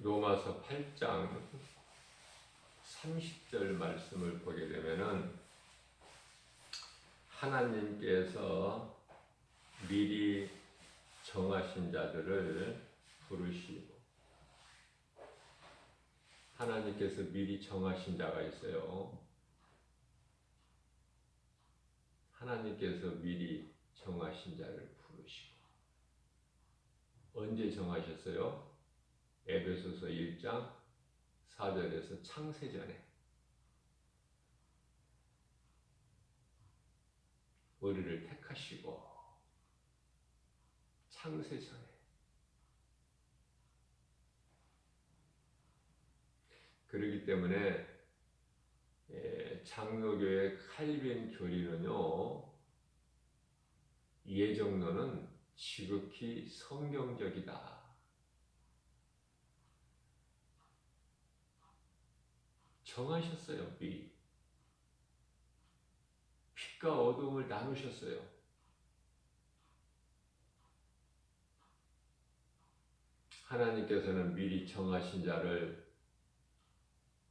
로마서 8장 30절 말씀을 보게 되면은 하나님께서 미리 정하신 자들을 부르시고, 하나님께서 미리 정하신 자가 있어요. 하나님께서 미리 정하신 자를 부르시고, 언제 정하셨어요? 에베소서 1장 4절에서 창세전에 우리를 택하시고, 창세전에. 그렇기 때문에 장로교의 칼빈 교리는요, 예정론은 지극히 성경적이다. 정하셨어요. 미리. 빛과 어둠을 나누셨어요. 하나님께서는 미리 정하신 자를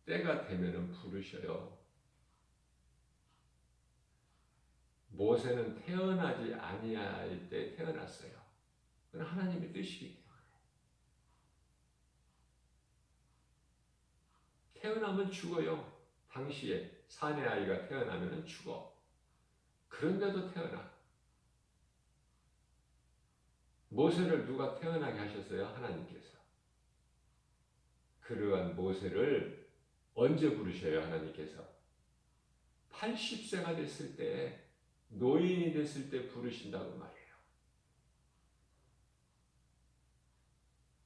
때가 되면은 부르셔요. 모세는 태어나지 아니할 때 태어났어요. 그건 하나님의 뜻이기 때문에. 태어나면 죽어요. 당시에 사내 아이가 태어나면 죽어. 그런데도 태어나. 모세를 누가 태어나게 하셨어요? 하나님께서. 그러한 모세를 언제 부르셔요? 하나님께서. 80세가 됐을 때, 노인이 됐을 때 부르신다고 말이에요.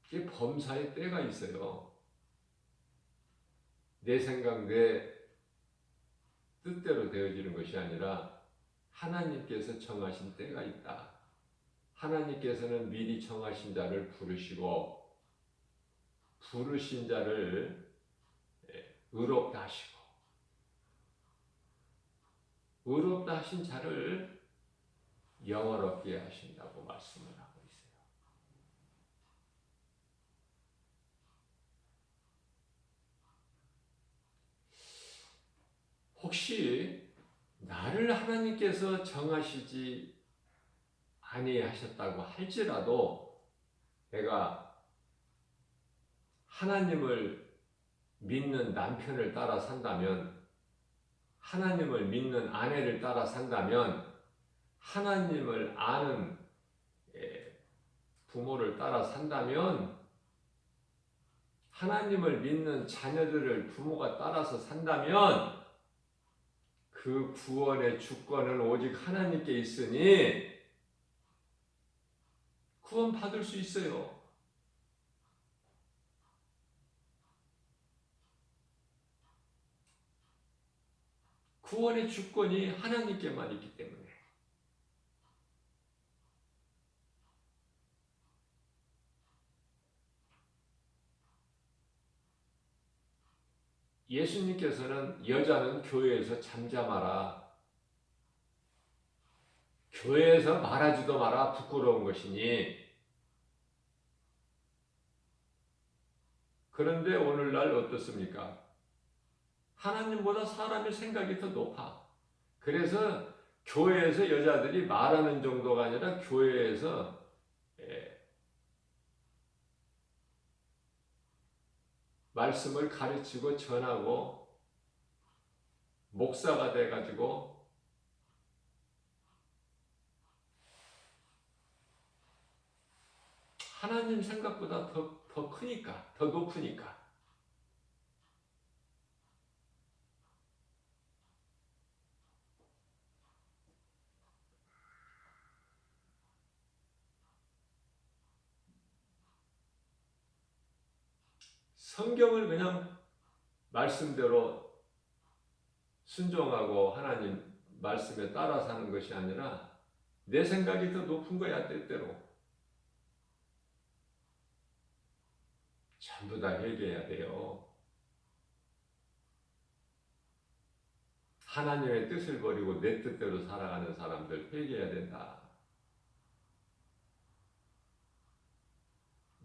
이게 범사의 때가 있어요. 내 생각, 내 뜻대로 되어지는 것이 아니라 하나님께서 정하신 때가 있다. 하나님께서는 미리 정하신 자를 부르시고, 부르신 자를 의롭다 하시고, 의롭다 하신 자를 영원롭게 하신다고 말씀을 하고 있어요. 혹시 나를 하나님께서 정하시지 아니하셨다고 할지라도 내가 하나님을 믿는 남편을 따라 산다면, 하나님을 믿는 아내를 따라 산다면, 하나님을 아는 부모를 따라 산다면, 하나님을 믿는 자녀들을 부모가 따라서 산다면 그 구원의 주권은 오직 하나님께 있으니 구원 받을 수 있어요. 구원의 주권이 하나님께만 있기 때문에. 예수님께서는 여자는 교회에서 잠잠하라, 교회에서 말하지도 마라, 부끄러운 것이니. 그런데 오늘날 어떻습니까? 하나님보다 사람의 생각이 더 높아. 그래서 교회에서 여자들이 말하는 정도가 아니라 교회에서 말씀을 가르치고 전하고 목사가 돼가지고 하나님 생각보다 더 크니까, 더 높으니까. 성경을 그냥 말씀대로 순종하고 하나님 말씀에 따라 사는 것이 아니라 내 생각이 더 높은 거야, 때때로. 전부 다 회개해야 돼요. 하나님의 뜻을 버리고 내 뜻대로 살아가는 사람들 회개해야 된다.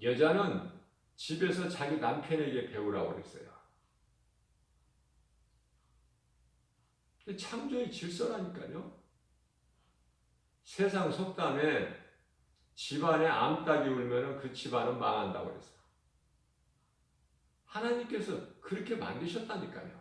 여자는 집에서 자기 남편에게 배우라고 그랬어요. 창조의 질서라니까요. 세상 속담에 집안에 암탉이 울면 그 집안은 망한다고 그랬어요. 하나님께서 그렇게 만드셨다니까요.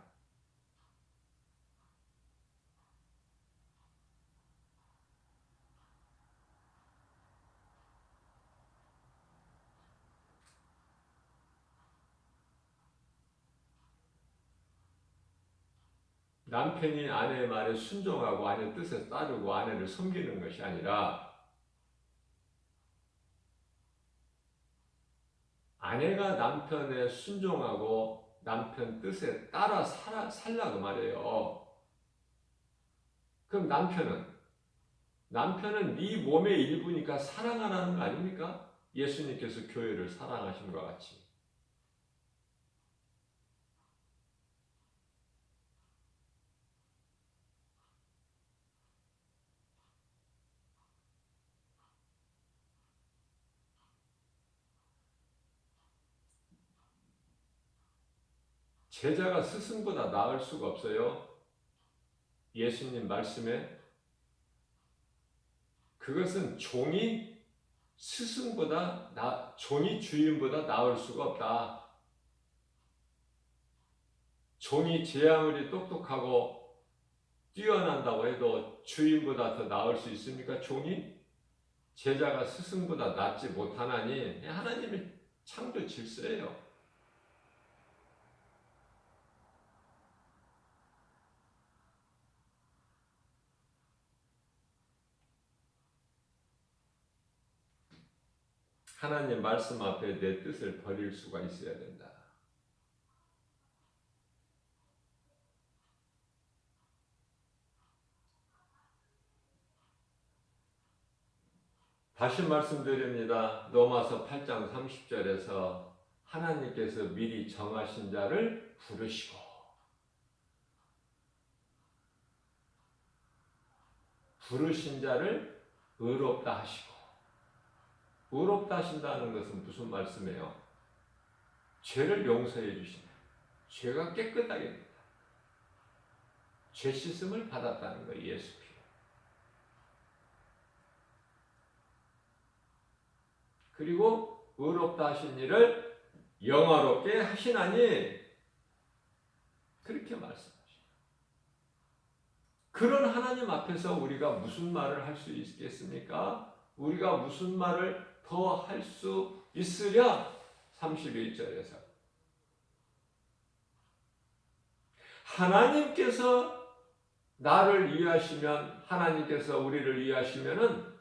남편이 아내의 말에 순종하고 아내의 뜻에 따르고 아내를 섬기는 것이 아니라 아내가 남편에 순종하고 남편 뜻에 따라 살라 그 말이에요. 그럼 남편은 네 몸의 일부니까 사랑하라는 거 아닙니까? 예수님께서 교회를 사랑하신 것 같이. 제자가 스승보다 나을 수가 없어요. 예수님 말씀에 그것은 종이 종이 주인보다 나을 수가 없다. 종이 제 아무리 똑똑하고 뛰어난다고 해도 주인보다 더 나을 수 있습니까? 종이? 제자가 스승보다 낫지 못하나니 하나님의 창조 질서예요. 하나님 말씀 앞에 내 뜻을 버릴 수가 있어야 된다. 다시 말씀드립니다. 로마서 8장 30절에서 하나님께서 미리 정하신 자를 부르신 자를 의롭다 하시고, 의롭다 하신다는 것은 무슨 말씀이에요? 죄를 용서해 주시네. 죄가 깨끗하게 됩니다. 죄 씻음을 받았다는 거예요. 예수 피로. 그리고 의롭다 하신 일을 영화롭게 하시나니 그렇게 말씀하시죠. 그런 하나님 앞에서 우리가 무슨 말을 할 수 있겠습니까? 우리가 무슨 말을 더 할 수 있으랴? 31절에서 하나님께서 나를 위하시면, 하나님께서 우리를 위하시면은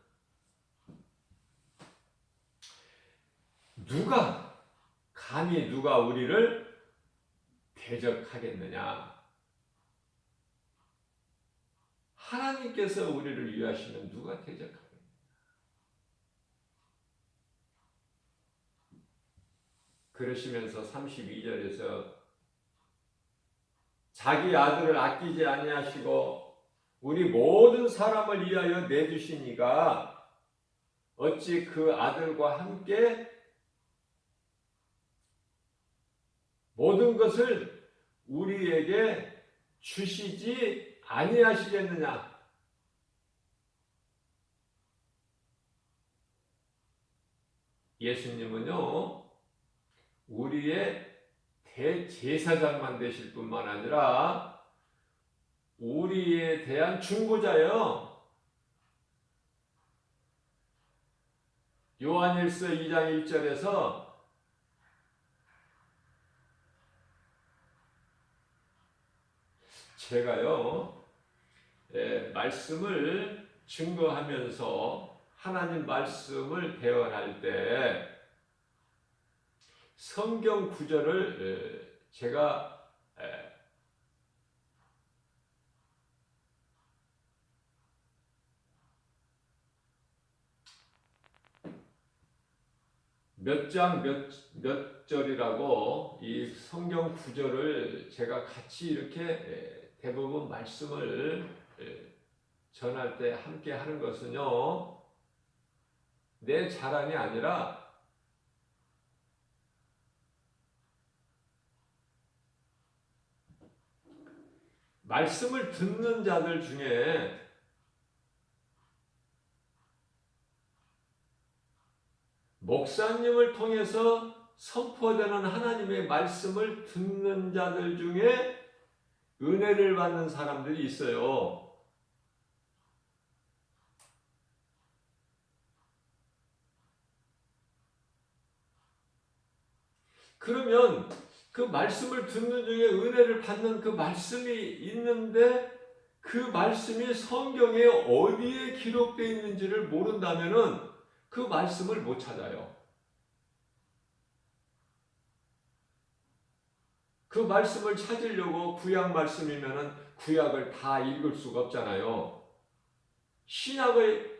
감히 누가 우리를 대적하겠느냐? 하나님께서 우리를 위하시면 누가 대적하겠느냐? 그러시면서 32절에서 자기 아들을 아끼지 아니하시고 우리 모든 사람을 위하여 내주시니가 어찌 그 아들과 함께 모든 것을 우리에게 주시지 아니하시겠느냐? 예수님은요, 우리의 대제사장만 되실 뿐만 아니라 우리에 대한 중보자요. 요한일서 2장 1절에서 제가요, 말씀을 증거하면서 하나님 말씀을 대언할 때 성경 구절을 제가 몇 절이라고 이 성경 구절을 제가 같이 이렇게 대부분 말씀을 전할 때 함께 하는 것은요, 내 자랑이 아니라 말씀을 듣는 자들 중에 목사님을 통해서 선포되는 하나님의 말씀을 듣는 자들 중에 은혜를 받는 사람들이 있어요. 그러면 그 말씀을 듣는 중에 은혜를 받는 그 말씀이 있는데 그 말씀이 성경에 어디에 기록되어 있는지를 모른다면은 그 말씀을 못 찾아요. 그 말씀을 찾으려고 구약 말씀이면은 구약을 다 읽을 수가 없잖아요. 신약의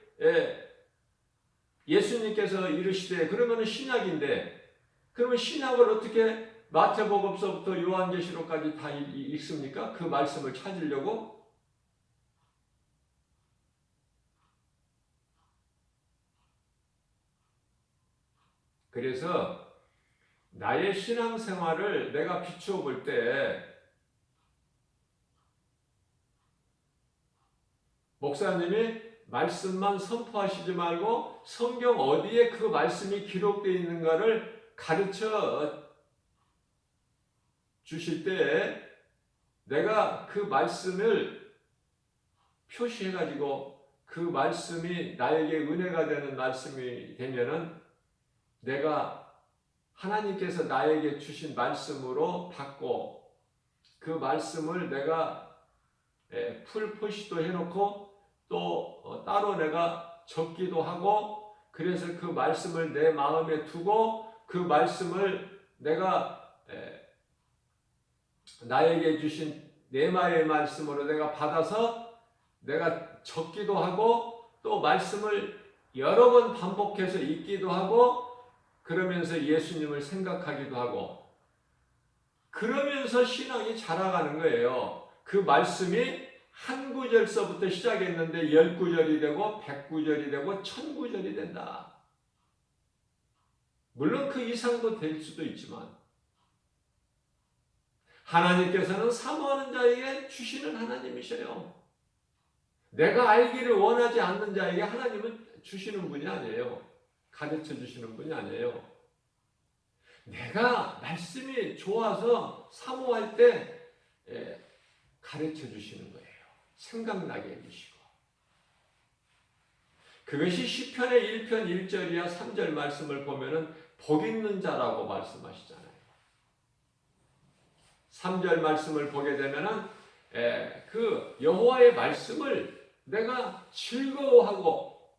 예수님께서 이르시되 그러면은 신약인데 그러면 신약을 어떻게 마태복음서부터 요한계시록까지 다 읽습니까? 그 말씀을 찾으려고? 그래서 나의 신앙생활을 내가 비추어 볼 때 목사님이 말씀만 선포하시지 말고 성경 어디에 그 말씀이 기록되어 있는가를 가르쳐 주실 때 내가 그 말씀을 표시해가지고 그 말씀이 나에게 은혜가 되는 말씀이 되면은 내가 하나님께서 나에게 주신 말씀으로 받고 그 말씀을 내가 풀포시도 해놓고 또 따로 내가 적기도 하고 그래서 그 말씀을 내 마음에 두고 그 말씀을 내가 나에게 주신 내마의 말씀으로 내가 받아서 내가 적기도 하고 또 말씀을 여러 번 반복해서 읽기도 하고 그러면서 예수님을 생각하기도 하고 그러면서 신앙이 자라가는 거예요. 그 말씀이 한 구절서부터 시작했는데 10구절이 되고 100구절이 되고 1000구절이 된다. 물론 그 이상도 될 수도 있지만 하나님께서는 사모하는 자에게 주시는 하나님이셔요. 내가 알기를 원하지 않는 자에게 하나님은 주시는 분이 아니에요. 가르쳐 주시는 분이 아니에요. 내가 말씀이 좋아서 사모할 때 가르쳐 주시는 거예요. 생각나게 해주시고. 그것이 시편의 1편 1절이야 3절 말씀을 보면은 복 있는 자라고 말씀하시잖아요. 3절 말씀을 보게 되면은 그 여호와의 말씀을 내가 즐거워하고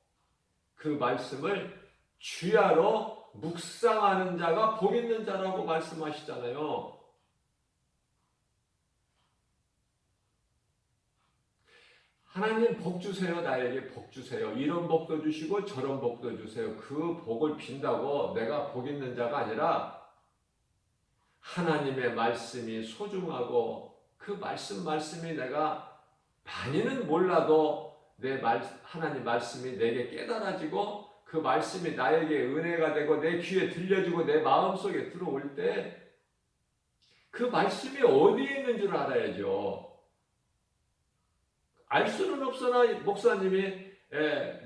그 말씀을 주야로 묵상하는 자가 복 있는 자라고 말씀하시잖아요. 하나님 복 주세요. 나에게 복 주세요. 이런 복도 주시고 저런 복도 주세요. 그 복을 빈다고 내가 복 있는 자가 아니라 하나님의 말씀이 소중하고 그 말씀이 내가 많이는 몰라도 하나님 말씀이 내게 깨달아지고 그 말씀이 나에게 은혜가 되고 내 귀에 들려지고 내 마음속에 들어올 때 그 말씀이 어디에 있는 줄 알아야죠. 알 수는 없으나 목사님이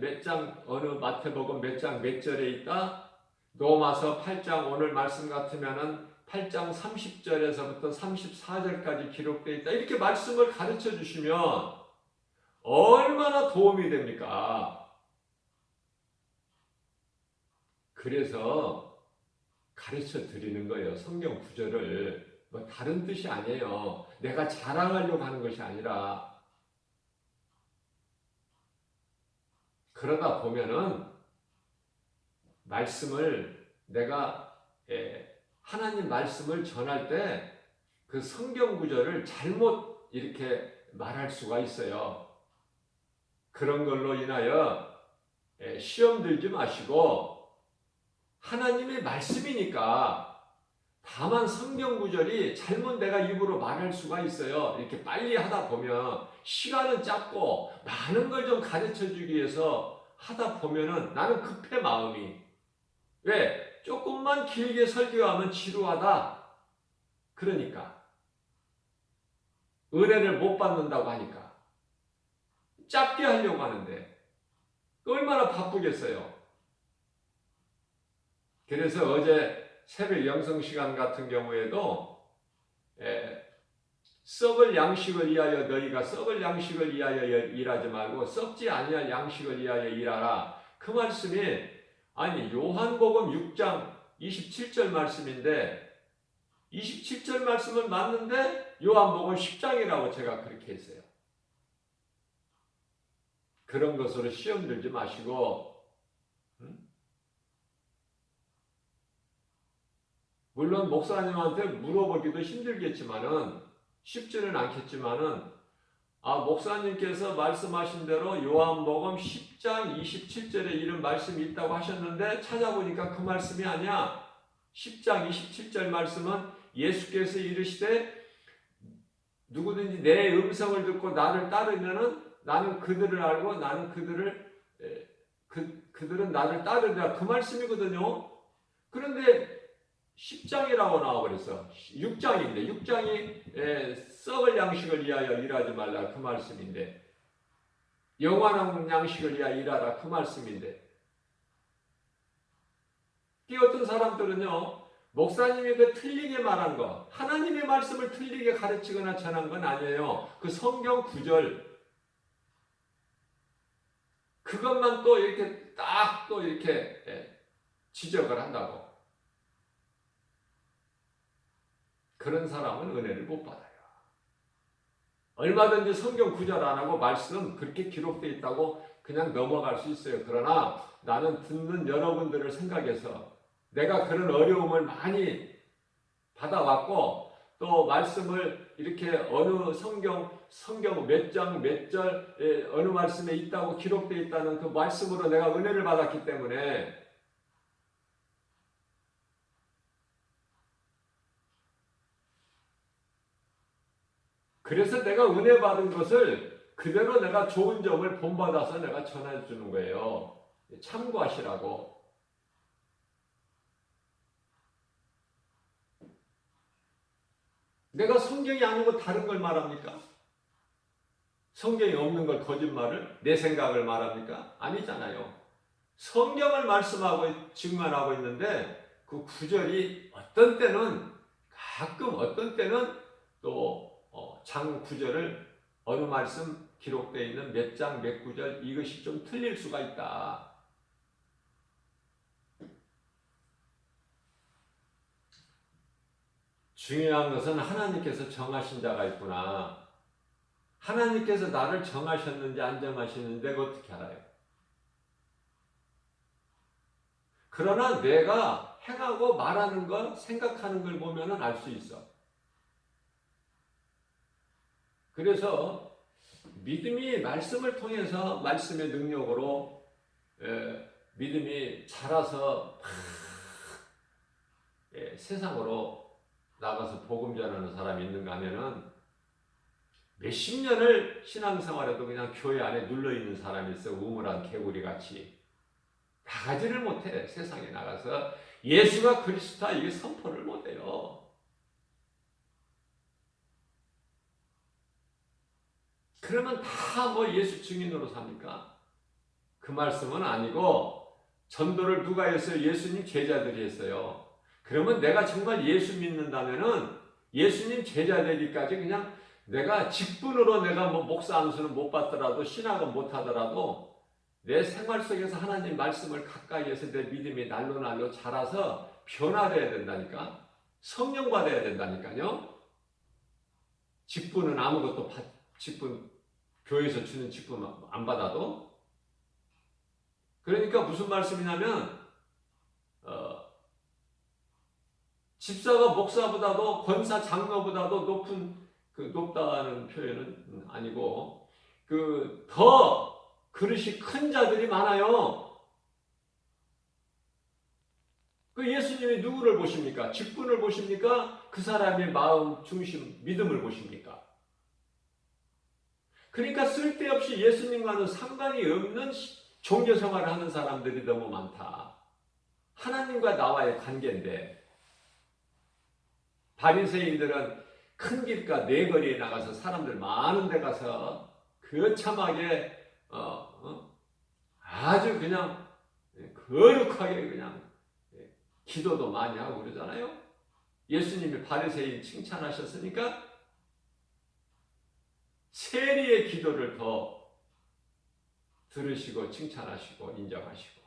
몇 장 어느 마태복음 몇 장 몇 절에 있다. 로마서 8장 오늘 말씀 같으면은 8장 30절에서부터 34절까지 기록되어 있다. 이렇게 말씀을 가르쳐 주시면 얼마나 도움이 됩니까? 그래서 가르쳐 드리는 거예요. 성경 구절을. 뭐 다른 뜻이 아니에요. 내가 자랑하려고 하는 것이 아니라 그러다 보면은 말씀을 내가 하나님 말씀을 전할 때 그 성경 구절을 잘못 이렇게 말할 수가 있어요. 그런 걸로 인하여 시험 들지 마시고 하나님의 말씀이니까 다만 성경 구절이 잘못 내가 입으로 말할 수가 있어요. 이렇게 빨리 하다 보면 시간은 짧고 많은 걸 좀 가르쳐 주기 위해서 하다 보면은 나는 급해 마음이. 왜? 조금만 길게 설교하면 지루하다. 그러니까 은혜를 못 받는다고 하니까 짧게 하려고 하는데 얼마나 바쁘겠어요. 그래서 어제 새벽 영성 시간 같은 경우에도 썩을 양식을 위하여 너희가 썩을 양식을 위하여 일하지 말고 썩지 아니할 양식을 위하여 일하라. 그 말씀이 아니 요한복음 6장 27절 말씀인데 27절 말씀은 맞는데 요한복음 10장이라고 제가 그렇게 했어요. 그런 것으로 시험 들지 마시고 물론 목사님한테 물어보기도 힘들겠지만은 쉽지는 않겠지만은 목사님께서 말씀하신 대로 요한복음 10장 27절에 이런 말씀이 있다고 하셨는데 찾아보니까 그 말씀이 아니야. 10장 27절 말씀은 예수께서 이르시되 누구든지 내 음성을 듣고 나를 따르면은 나는 그들을 알고 나는 그들은 나를 따르리라. 그 말씀이거든요. 그런데 10장이라고 나와버렸어. 6장인데 6장이 썩을 양식을 위하여 일하지 말라 그 말씀인데 영원한 양식을 위하여 일하라 그 말씀인데 이 어떤 사람들은요 목사님이 그 틀리게 말한 거 하나님의 말씀을 틀리게 가르치거나 전한 건 아니에요. 그 성경 구절 그것만 또 이렇게 딱 또 이렇게 지적을 한다고. 그런 사람은 은혜를 못 받아요. 얼마든지 성경 구절 안 하고 말씀 그렇게 기록되어 있다고 그냥 넘어갈 수 있어요. 그러나 나는 듣는 여러분들을 생각해서 내가 그런 어려움을 많이 받아왔고 또 말씀을 이렇게 어느 성경 몇 장 몇 절 어느 말씀에 있다고 기록되어 있다는 그 말씀으로 내가 은혜를 받았기 때문에 그래서 내가 은혜 받은 것을 그대로 내가 좋은 점을 본받아서 내가 전해 주는 거예요. 참고하시라고. 내가 성경이 아니고 다른 걸 말합니까? 성경이 없는 걸 거짓말을 내 생각을 말합니까? 아니잖아요. 성경을 말씀하고 증언하고 있는데 그 구절이 어떤 때는 가끔 어떤 때는 또 장 구절을 어느 말씀 기록되어 있는 몇 장 몇 구절 이것이 좀 틀릴 수가 있다. 중요한 것은 하나님께서 정하신 자가 있구나. 하나님께서 나를 정하셨는지 안 정하셨는지 내가 어떻게 알아요? 그러나 내가 행하고 말하는 것, 생각하는 걸 보면 알 수 있어. 그래서 믿음이 말씀을 통해서 말씀의 능력으로 믿음이 자라서 세상으로 나가서 복음 전하는 사람이 있는가 하면은 몇십 년을 신앙생활에도 그냥 교회 안에 눌러있는 사람이 있어. 우물한 개구리같이 나가지를 못해. 세상에 나가서 예수가 그리스도다 이게 선포를 못해요. 그러면 다 뭐 예수 증인으로 삽니까? 그 말씀은 아니고 전도를 누가 했어요? 예수님 제자들이 했어요. 그러면 내가 정말 예수 믿는다면은 예수님 제자 되기까지 그냥 내가 직분으로 내가 뭐 목사 안수는 못 받더라도 신학은 못 하더라도 내 생활 속에서 하나님 말씀을 가까이에서 내 믿음이 날로 자라서 변화돼야 된다니까. 성령 받아야 된다니까요. 직분은 아무것도 직분 교회에서 주는 직분 안 받아도. 그러니까 무슨 말씀이냐면 집사가 목사보다도 권사 장로보다도 높다는 표현은 아니고 더 그릇이 큰 자들이 많아요. 그 예수님이 누구를 보십니까? 직분을 보십니까? 그 사람의 마음 중심 믿음을 보십니까? 그러니까 쓸데없이 예수님과는 상관이 없는 종교생활을 하는 사람들이 너무 많다. 하나님과 나와의 관계인데 바리새인들은 큰 길가 네 거리에 나가서 사람들 많은 데 가서 거참하게 아주 그냥 거룩하게 그냥 기도도 많이 하고 그러잖아요. 예수님이 바리새인 칭찬하셨으니까 세리의 기도를 더 들으시고 칭찬하시고 인정하시고,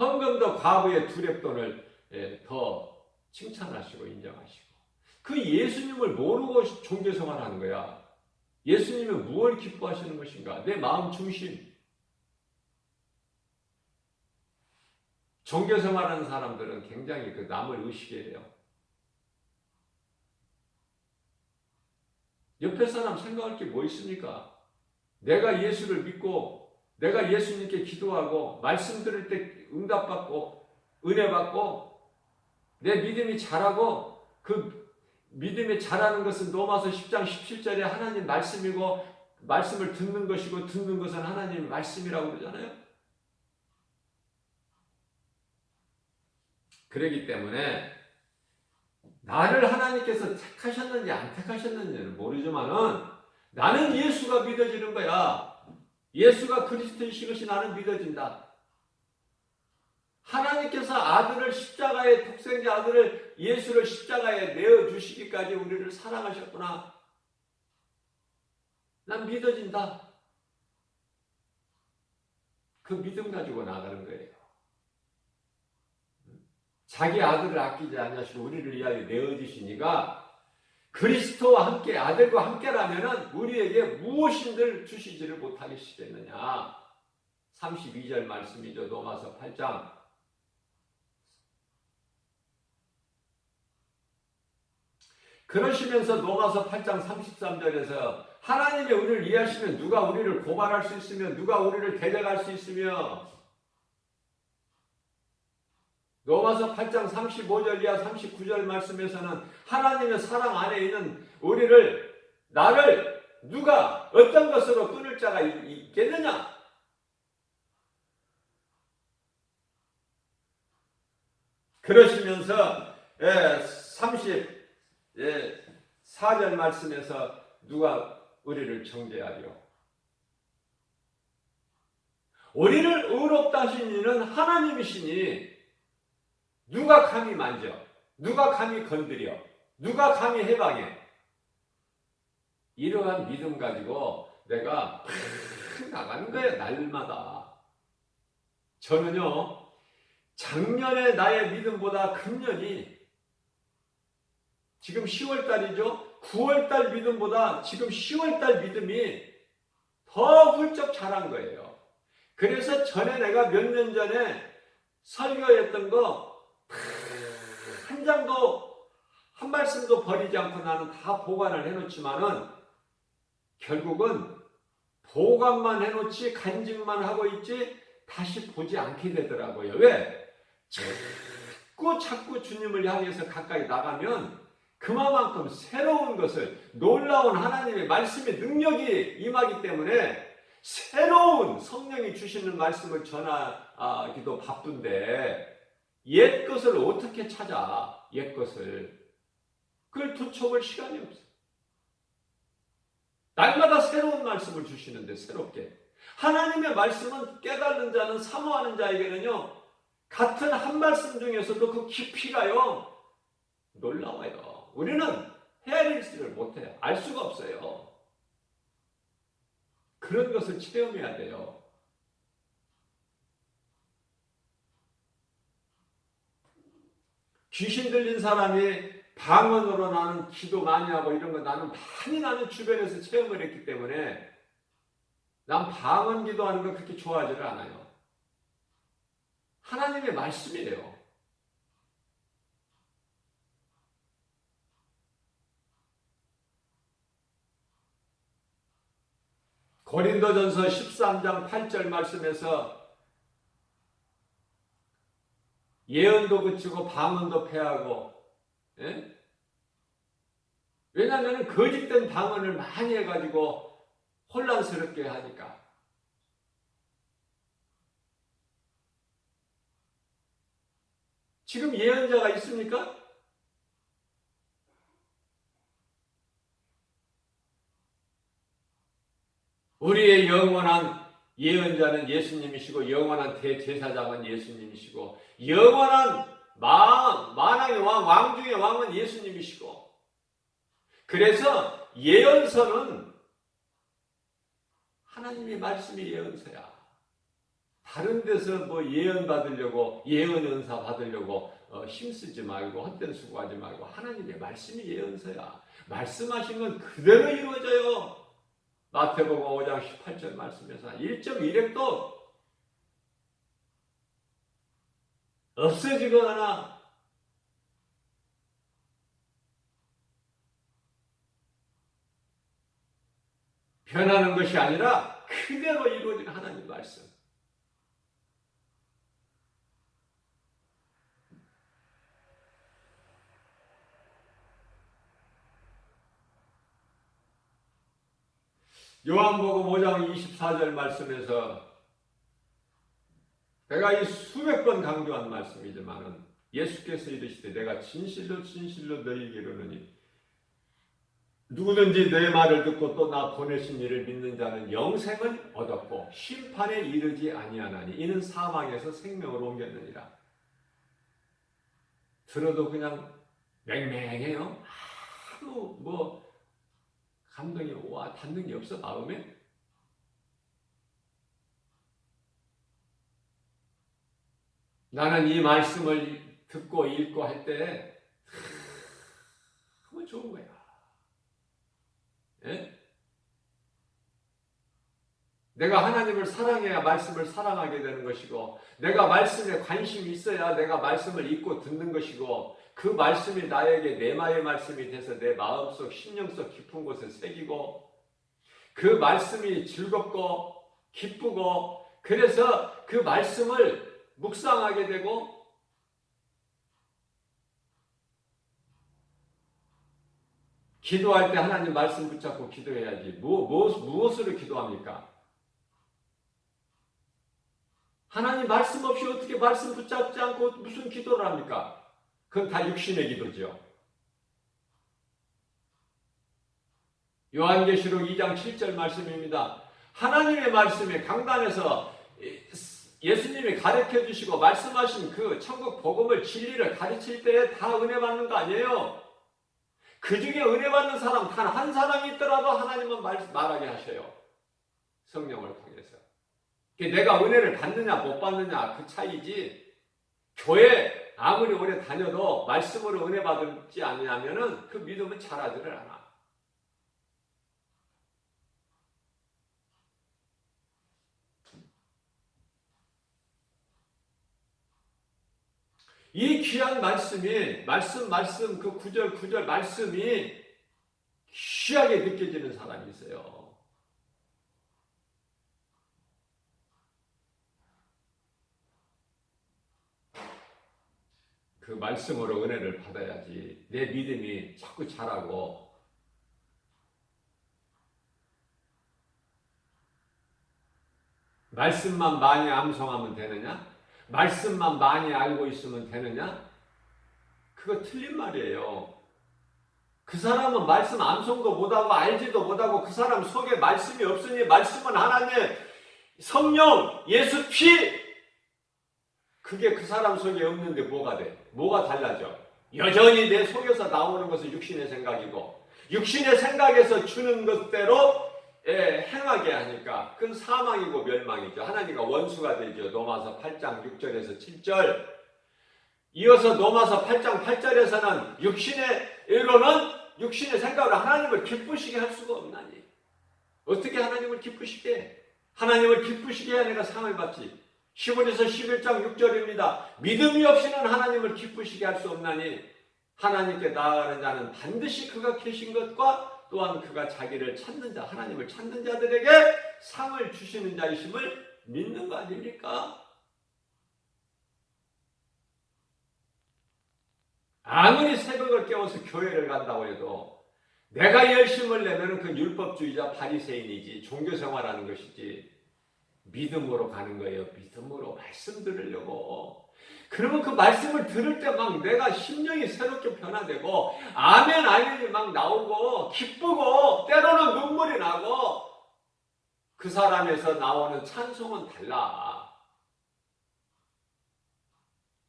헌금도 과부의 두렙돈을 더 칭찬하시고 인정하시고, 그 예수님을 모르고 종교생활하는 거야. 예수님이 무엇을 기뻐하시는 것인가? 내 마음 중심. 종교생활하는 사람들은 굉장히 그 남을 의식해요. 옆에 사람 생각할 게 뭐 있습니까? 내가 예수를 믿고 내가 예수님께 기도하고 말씀 들을 때 응답받고 은혜 받고 내 믿음이 자라고, 그 믿음이 자라는 것은 로마서 10장 17절에 하나님 말씀이고 말씀을 듣는 것이고 듣는 것은 하나님 말씀이라고 그러잖아요. 그렇기 때문에 나를 하나님께서 택하셨는지 안 택하셨는지는 모르지만은 나는 예수가 믿어지는 거야. 예수가 그리스도이신 것이 나는 믿어진다. 하나님께서 아들을 십자가에, 독생자 아들을 예수를 십자가에 내어주시기까지 우리를 사랑하셨구나. 난 믿어진다. 그 믿음 가지고 나가는 거예요. 자기 아들을 아끼지 않으시고 우리를 위하여 내어주시니까 그리스도와 함께, 아들과 함께라면 우리에게 무엇인들 주시지를 못하겠느냐. 32절 말씀이죠. 로마서 8장. 그러시면서 로마서 8장 33절에서 하나님이 우리를 이해하시면 누가 우리를 고발할 수 있으며 누가 우리를 대적할 수 있으며, 로마서 8장 35절 이하 39절 말씀에서는 하나님의 사랑 안에 있는 우리를, 나를 누가 어떤 것으로 끊을 자가 있겠느냐. 그러시면서 34절 말씀에서 누가 우리를 정죄하리요. 우리를 의롭다 하신 이는 하나님이시니 누가 감히 만져, 누가 감히 건드려, 누가 감히 해방해. 이러한 믿음 가지고 내가 나가는 거예요. 날마다. 저는요, 작년에 나의 믿음보다 금년이, 지금 10월달이죠. 9월달 믿음보다 지금 10월달 믿음이 더 훌쩍 자란 거예요. 그래서 전에 내가 몇 년 전에 설교했던 거 한 장도, 한 말씀도 버리지 않고 나는 다 보관을 해놓지만은 결국은 보관만 해놓지 간직만 하고 있지 다시 보지 않게 되더라고요. 왜? 자꾸 주님을 향해서 가까이 나가면 그만큼 새로운 것을, 놀라운 하나님의 말씀의 능력이 임하기 때문에 새로운 성령이 주시는 말씀을 전하기도 바쁜데 옛 것을 어떻게 찾아? 옛 것을. 그걸 투척할 시간이 없어. 날마다 새로운 말씀을 주시는데 새롭게. 하나님의 말씀은 깨닫는 자는, 사모하는 자에게는요, 같은 한 말씀 중에서도 그 깊이가요 놀라워요. 우리는 헤아리지를 못해요. 알 수가 없어요. 그런 것을 체험해야 돼요. 귀신 들린 사람이 방언으로 나는 기도 많이 하고 이런 거 나는 주변에서 체험을 했기 때문에 난 방언 기도하는 거 그렇게 좋아하지를 않아요. 하나님의 말씀이에요. 고린도전서 13장 8절 말씀에서 예언도 그치고 방언도 패하고, 예? 왜냐하면 거짓된 방언을 많이 해가지고 혼란스럽게 하니까. 지금 예언자가 있습니까? 우리의 영원한 예언자는 예수님이시고 영원한 대제사장은 예수님이시고 영원한 만왕의 왕 중의 왕은 예수님이시고 그래서 예언서는 하나님의 말씀이 예언서야. 다른 데서 뭐 예언 받으려고 예언 은사 받으려고 힘쓰지 말고 헛된 수고하지 말고 하나님의 말씀이 예언서야. 말씀하신 건 그대로 이루어져요. 마태복음 5장 18절 말씀에서 1.1획도 없어지거나 변하는 것이 아니라 그대로 이루어진 하나님 말씀. 요한복음 5장 24절 말씀에서 내가 이 수백 번 강조한 말씀이지만은 예수께서 이르시되 내가 진실로 진실로 너희에게 이르노니 누구든지 내 말을 듣고 또 나 보내신 이를 믿는 자는 영생을 얻었고 심판에 이르지 아니하나니 이는 사망에서 생명으로 옮겼느니라. 들어도 그냥 맹맹해요. 아무 뭐 감동이 와 닿는 게 없어 마음에. 나는 이 말씀을 듣고 읽고 할 때 너무 좋은 거야. 예? 내가 하나님을 사랑해야 말씀을 사랑하게 되는 것이고 내가 말씀에 관심이 있어야 내가 말씀을 읽고 듣는 것이고 그 말씀이 나에게 내마의 말씀이 돼서 내 마음속 심령속 깊은 곳에 새기고 그 말씀이 즐겁고 기쁘고 그래서 그 말씀을 묵상하게 되고 기도할 때 하나님 말씀 붙잡고 기도해야지. 무엇으로 기도합니까? 하나님 말씀 없이 어떻게 말씀 붙잡지 않고 무슨 기도를 합니까? 그건 다 육신의 기도죠. 요한계시록 2장 7절 말씀입니다. 하나님의 말씀에 강단에서 예수님이 가르쳐 주시고 말씀하신 그 천국 복음을 진리를 가르칠 때에 다 은혜 받는 거 아니에요. 그 중에 은혜 받는 사람 단 한 사람이 있더라도 하나님은 말하게 하셔요. 성령을 통해서. 내가 은혜를 받느냐 못 받느냐 그 차이지 교회 아무리 오래 다녀도 말씀으로 은혜 받지 않냐면은 그 믿음은 자라지를 않아. 이 귀한 말씀이 말씀 그 구절 말씀이 귀하게 느껴지는 사람이 있어요. 그 말씀으로 은혜를 받아야지 내 믿음이 자꾸 자라고 말씀만 많이 암송하면 되느냐? 말씀만 많이 알고 있으면 되느냐? 그거 틀린 말이에요. 그 사람은 말씀 암송도 못하고 알지도 못하고 그 사람 속에 말씀이 없으니 말씀은 하나님의 성령, 예수 피 그게 그 사람 속에 없는데 뭐가 돼? 뭐가 달라져? 여전히 내 속에서 나오는 것은 육신의 생각이고 육신의 생각에서 주는 것대로 행하게 하니까 그건 사망이고 멸망이죠. 하나님과 원수가 되죠. 로마서 8장 6절에서 7절 이어서 로마서 8장 8절에서는 육신의 생각으로 하나님을 기쁘시게 할 수가 없나니 어떻게 하나님을 기쁘시게 해? 하나님을 기쁘시게 해야 내가 상을 받지. 히브리서 11장 6절입니다. 믿음이 없이는 하나님을 기쁘시게 할 수 없나니 하나님께 나아가는 자는 반드시 그가 계신 것과 또한 그가 자기를 찾는 자, 하나님을 찾는 자들에게 상을 주시는 자이심을 믿는 거 아닙니까? 아무리 새벽을 깨워서 교회를 간다고 해도 내가 열심을 내면 그 율법주의자 바리새인이지 종교생활하는 것이지 믿음으로 가는 거예요. 믿음으로 말씀 들으려고. 그러면 그 말씀을 들을 때 막 내가 심령이 새롭게 변화되고 아멘 아멘이 막 나오고 기쁘고 때로는 눈물이 나고 그 사람에서 나오는 찬송은 달라.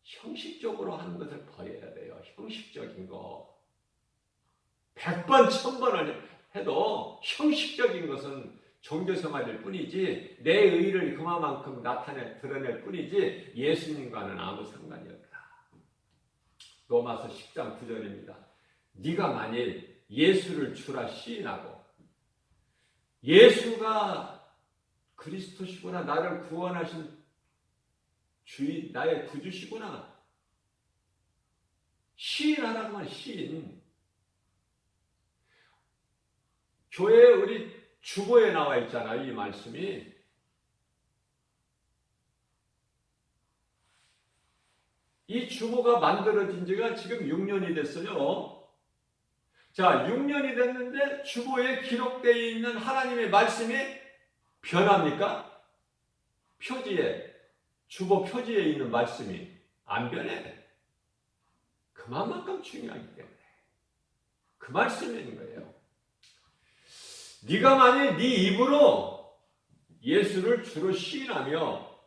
형식적으로 하는 것을 버려야 돼요. 형식적인 거. 100번, 1000번을 해도 형식적인 것은 종교생활일 뿐이지 내 의를 그만큼 드러낼 뿐이지 예수님과는 아무 상관이 없다. 로마서 10장 9절입니다. 네가 만일 예수를 주라 시인하고 예수가 그리스도시구나, 나를 구원하신 주인, 나의 구주시구나 시인하라고 하면 시인. 교회 우리 주보에 나와 있잖아요, 이 말씀이. 이 주보가 만들어진 지가 지금 6년이 됐어요. 자, 6년이 됐는데 주보에 기록되어 있는 하나님의 말씀이 변합니까? 표지에, 주보 표지에 있는 말씀이 안 변해. 그만큼 중요하기 때문에 그 말씀이 있는 거예요. 네가 만일 네 입으로 예수를 주로 시인하며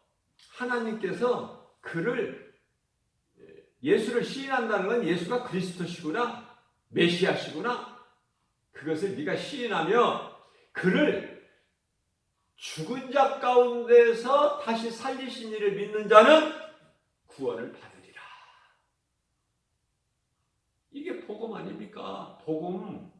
하나님께서 예수를 시인한다는 건 예수가 그리스도시구나, 메시아시구나, 그것을 네가 시인하며 그를 죽은 자 가운데서 다시 살리신 이를 믿는 자는 구원을 받으리라. 이게 복음 아닙니까? 복음.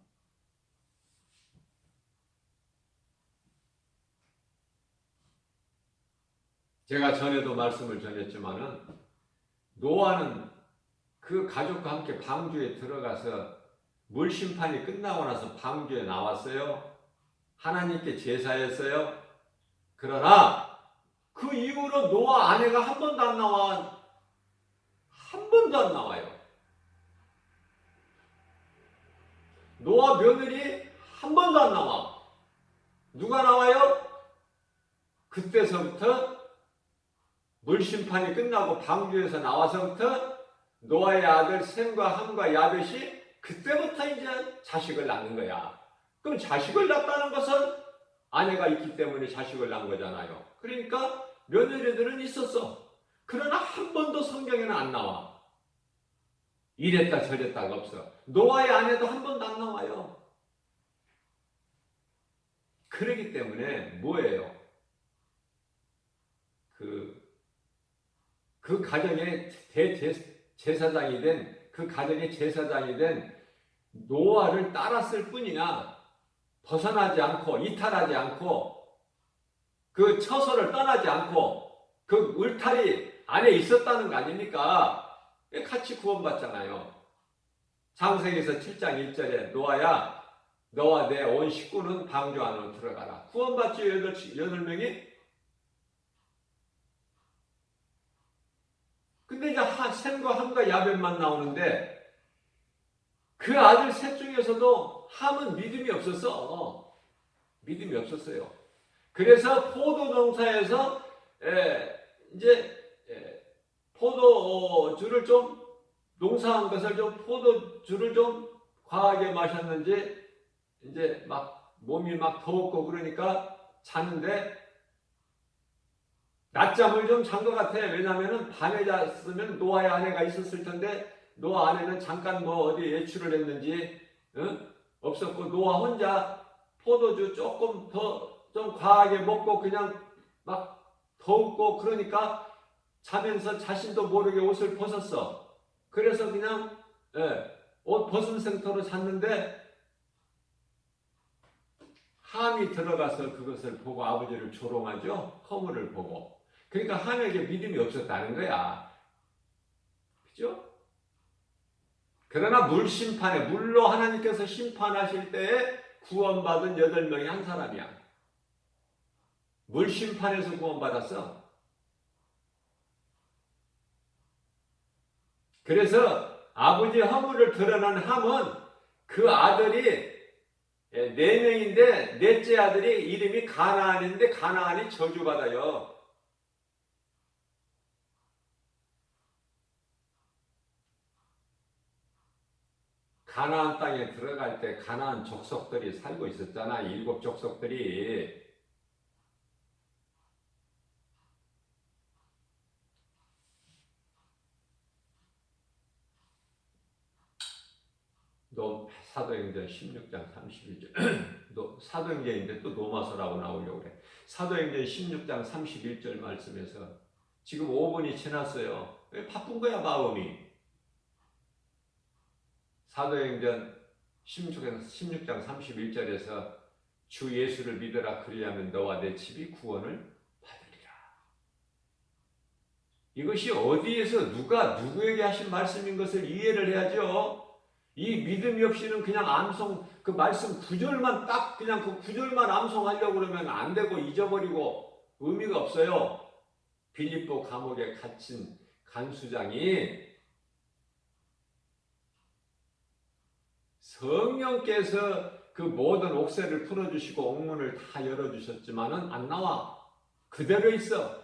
제가 전에도 말씀을 전했지만은 노아는 그 가족과 함께 방주에 들어가서 물 심판이 끝나고 나서 방주에 나왔어요. 하나님께 제사했어요. 그러나 그 이후로 노아 아내가 한 번도 안 나와. 한 번도 안 나와요. 노아 며느리 한 번도 안 나와. 누가 나와요? 그때서부터 물 심판이 끝나고 방주에서 나와서부터 노아의 아들 셈과 함과 야벳이 그때부터 이제 자식을 낳는 거야. 그럼 자식을 낳았다는 것은 아내가 있기 때문에 자식을 낳은 거잖아요. 그러니까 며느리들은 있었어. 그러나 한 번도 성경에는 안 나와. 이랬다 저랬다가 없어. 노아의 아내도 한 번도 안 나와요. 그러기 때문에 뭐예요? 그 가정의 제사장이 된, 그 가정의 제사장이 된 노아를 따랐을 뿐이야. 벗어나지 않고, 이탈하지 않고, 그 처소를 떠나지 않고, 그 울타리 안에 있었다는 거 아닙니까? 같이 구원받잖아요. 창세기에서 7장 1절에 노아야, 너와 내 온 식구는 방주 안으로 들어가라. 구원받지 8명이? 근데 이제 셈과 함과 야벳만 나오는데 그 아들 셋 중에서도 함은 믿음이 없었어. 믿음이 없었어요. 그래서 포도 농사에서 포도주를 좀 농사한 것을 좀 포도주를 좀 과하게 마셨는지 이제 막 몸이 막 더웠고 그러니까 자는데 낮잠을 좀 잔 것 같아. 왜냐하면 밤에 잤으면 노아의 아내가 있었을 텐데 노아 아내는 잠깐 뭐 어디 외출을 했는지 없었고 노아 혼자 포도주 조금 더 좀 과하게 먹고 그냥 막 더웠고 그러니까 자면서 자신도 모르게 옷을 벗었어. 그래서 그냥 옷 벗은 상태로 잤는데 함이 들어가서 그것을 보고 아버지를 조롱하죠. 허물을 보고. 그러니까 함에게 믿음이 없었다는 거야. 그죠? 그러나 물로 하나님께서 심판하실 때에 구원받은 8명이 한 사람이야. 물심판에서 구원받았어. 그래서 아버지의 허물을 드러난 함은 그 아들이 4명인데 넷째 아들이 이름이 가나안인데 가나안이 저주받아요. 가나안 땅에 들어갈 때 가나안 족속들이 살고 있었잖아. 7 족속들이. 사도행전 16장 31절 사도행전인데 또 로마서라고 나오려고 그래. 사도행전 16장 31절 말씀에서 지금 5분이 지났어요. 왜 바쁜 거야 마음이. 사도행전 16장 31절에서 주 예수를 믿으라 그리하면 너와 내 집이 구원을 받으리라. 이것이 어디에서 누가 누구에게 하신 말씀인 것을 이해를 해야죠. 이 믿음이 없이는 그냥 그 말씀 구절만 딱 그냥 그 구절만 암송하려고 그러면 안 되고 잊어버리고 의미가 없어요. 빌립보 감옥에 갇힌 간수장이 성령께서 그 모든 옥새를 풀어주시고 옥문을 다 열어주셨지만은 안 나와. 그대로 있어.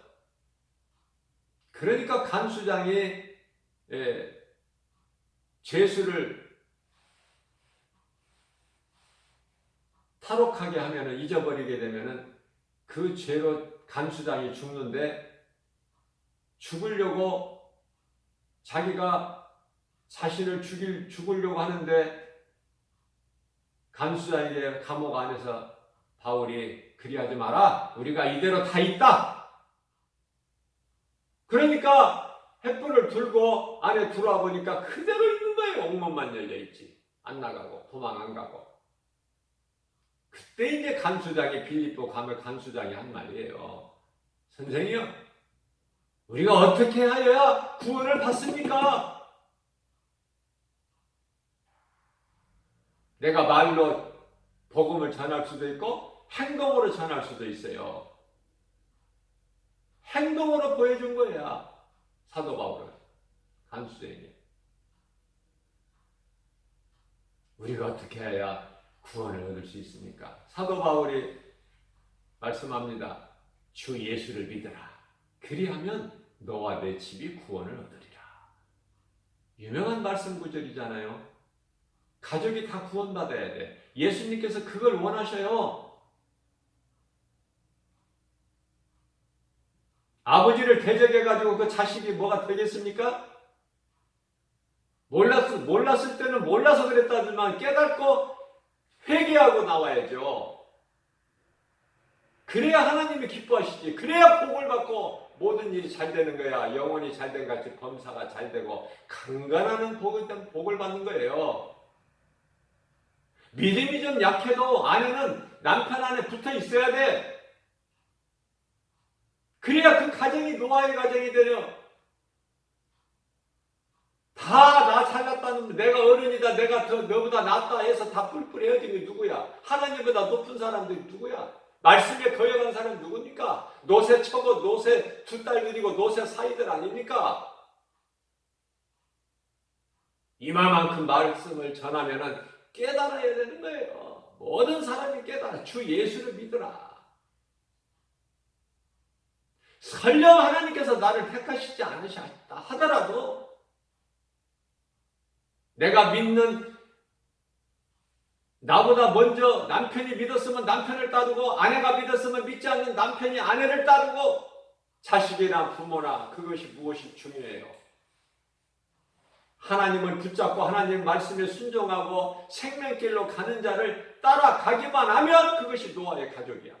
그러니까 간수장이 죄수를 탈옥하게 하면은 잊어버리게 되면은 그 죄로 간수장이 죽는데 죽으려고 자기가 자신을 죽으려고 하는데 간수장에게 감옥 안에서 바울이 그리하지 마라. 우리가 이대로 다 있다. 그러니까 횃불을 들고 안에 들어와 보니까 그대로 있는 거예요. 옥문만 열려있지. 안 나가고 도망 안 가고. 그때 이제 빌립보 감옥 간수장이 한 말이에요. 선생님, 우리가 어떻게 하여야 구원을 받습니까? 내가 말로 복음을 전할 수도 있고 행동으로 전할 수도 있어요. 행동으로 보여준 거야. 사도 바울은 간수장에게. 우리가 어떻게 해야 구원을 얻을 수 있습니까? 사도 바울이 말씀합니다. 주 예수를 믿어라. 그리하면 너와 내 집이 구원을 얻으리라. 유명한 말씀 구절이잖아요. 가족이 다 구원받아야 돼. 예수님께서 그걸 원하셔요. 아버지를 대적해가지고 그 자식이 뭐가 되겠습니까? 몰랐을 때는 몰라서 그랬다지만 깨닫고 회개하고 나와야죠. 그래야 하나님이 기뻐하시지. 그래야 복을 받고 모든 일이 잘 되는 거야. 영혼이 잘된 같이 범사가 잘 되고 강건하는 복을 받는 거예요. 믿음이 좀 약해도 아내는 남편 안에 붙어 있어야 돼. 그래야 그 가정이 노아의 가정이 되려. 다 나 잘났다는, 내가 어른이다, 내가 더 너보다 낫다 해서 다 뿔뿔 헤어진 게 누구야? 하나님보다 높은 사람들이 누구야? 말씀에 거역한 사람 누굽니까? 노새 처고 노새 두 딸들이고 노새 사이들 아닙니까? 이만큼 말씀을 전하면은 깨달아야 되는 거예요. 모든 사람이 깨달아. 주 예수를 믿으라. 설령 하나님께서 나를 택하시지 않으셨다 하더라도 내가 믿는, 나보다 먼저 남편이 믿었으면 남편을 따르고 아내가 믿었으면 믿지 않는 남편이 아내를 따르고 자식이나 부모나 그것이 무엇이 중요해요. 하나님을 붙잡고 하나님 말씀에 순종하고 생명길로 가는 자를 따라가기만 하면 그것이 노아의 가족이야.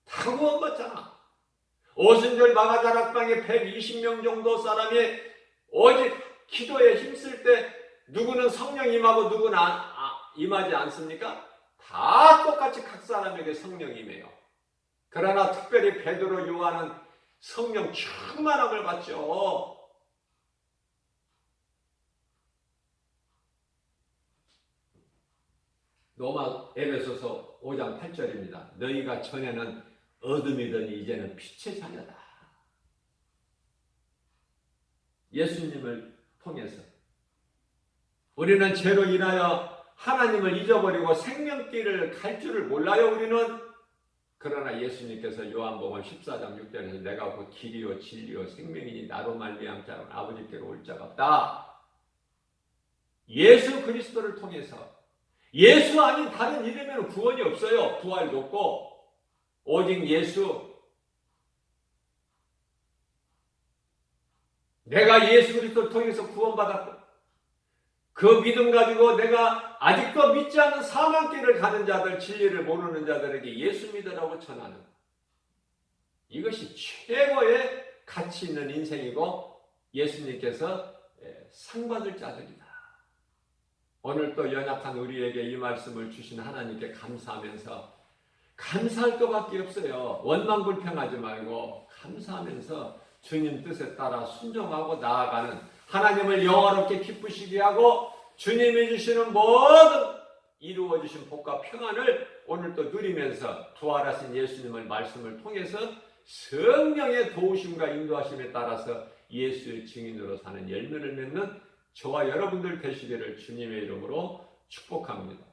다 구원받잖아. 오순절 마가다락방에 120명 정도 사람이 오직 기도에 힘쓸 때 누구는 성령 임하고 누구는 임하지 않습니까? 다 똑같이 각 사람에게 성령 임해요. 그러나 특별히 베드로 요한은 성령 충만함을 받죠. 에베소서 5장 8절입니다. 너희가 전에는 어둠이더니 이제는 빛의 자녀다. 예수님을 통해서 우리는 죄로 인하여 하나님을 잊어버리고 생명길을 갈 줄을 몰라요. 우리는. 그러나 예수님께서 요한복음 14장 6절에서 내가 곧 길이요 진리요 생명이니 나로 말미암지 않으면 아버지께로 올 자가 없다. 예수 그리스도를 통해서, 예수 아닌 다른 이름에는 구원이 없어요. 부활도 없고 오직 예수. 내가 예수 그리스도를 통해서 구원받았고 그 믿음 가지고 내가 아직도 믿지 않는 사망길을 가는 자들, 진리를 모르는 자들에게 예수 믿으라고 전하는, 이것이 최고의 가치 있는 인생이고 예수님께서 상 받을 자들이다. 오늘 또 연약한 우리에게 이 말씀을 주신 하나님께 감사하면서, 감사할 것밖에 없어요. 원망불평하지 말고 감사하면서 주님 뜻에 따라 순종하고 나아가는, 하나님을 영화롭게 기쁘시게 하고 주님이 주시는 모든 이루어주신 복과 평안을 오늘 또 누리면서 부활하신 예수님의 말씀을 통해서 성령의 도우심과 인도하심에 따라서 예수의 증인으로 사는 열매를 맺는 저와 여러분들 되시기를 주님의 이름으로 축복합니다.